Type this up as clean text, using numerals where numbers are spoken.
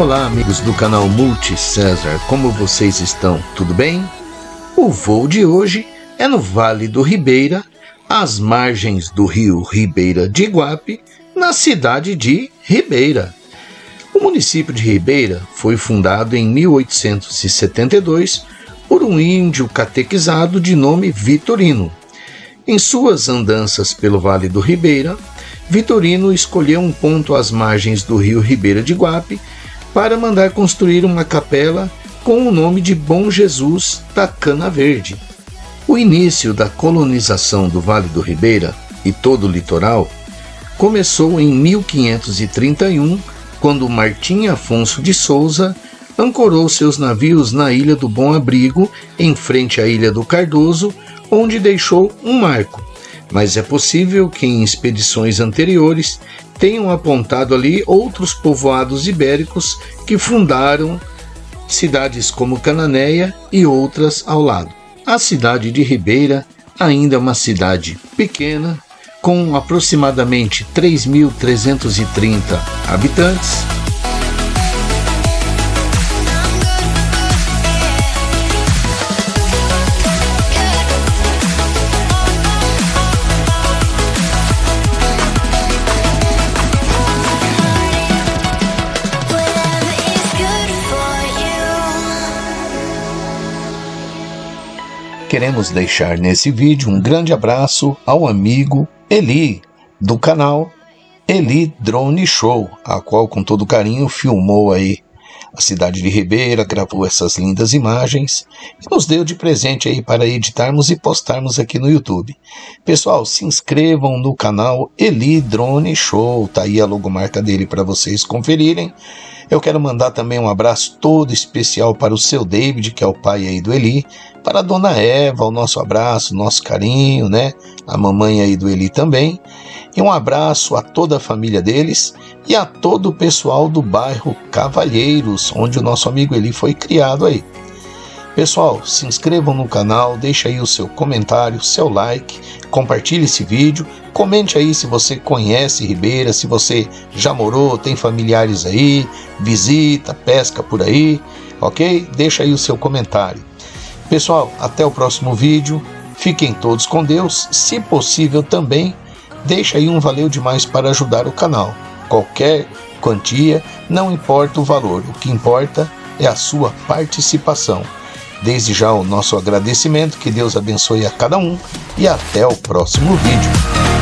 Olá, amigos do canal Multi César, como vocês estão? Tudo bem? O voo de hoje é no Vale do Ribeira, às margens do rio Ribeira de Iguape, na cidade de Ribeira. O município de Ribeira foi fundado em 1872 por um índio catequizado de nome Vitorino. Em suas andanças pelo Vale do Ribeira, Vitorino escolheu um ponto às margens do rio Ribeira de Iguape para mandar construir uma capela com o nome de Bom Jesus da Cana Verde. O início da colonização do Vale do Ribeira e todo o litoral começou em 1531, quando Martim Afonso de Souza ancorou seus navios na Ilha do Bom Abrigo, em frente à Ilha do Cardoso, onde deixou um marco. Mas é possível que em expedições anteriores tenham apontado ali outros povoados ibéricos que fundaram cidades como Cananéia e outras ao lado. A cidade de Ribeira ainda é uma cidade pequena, com aproximadamente 3.330 habitantes. Queremos deixar nesse vídeo um grande abraço ao amigo Eli, do canal Eli Drone Show, a qual com todo carinho filmou aí a cidade de Ribeira, gravou essas lindas imagens e nos deu de presente aí para editarmos e postarmos aqui no YouTube. Pessoal, se inscrevam no canal Eli Drone Show, tá aí a logomarca dele para vocês conferirem. Eu quero mandar também um abraço todo especial para o seu David, que é o pai aí do Eli, para a dona Eva, o nosso abraço, nosso carinho, né? A mamãe aí do Eli também. E um abraço a toda a família deles e a todo o pessoal do bairro Cavalheiros, onde o nosso amigo Eli foi criado aí. Pessoal, se inscrevam no canal, deixa aí o seu comentário, seu like, compartilhe esse vídeo, comente aí se você conhece Ribeira, se você já morou, tem familiares aí, visita, pesca por aí, ok? Deixa aí o seu comentário. Pessoal, até o próximo vídeo, fiquem todos com Deus, se possível também, deixa aí um valeu demais para ajudar o canal. Qualquer quantia, não importa o valor, o que importa é a sua participação. Desde já o nosso agradecimento, que Deus abençoe a cada um e até o próximo vídeo.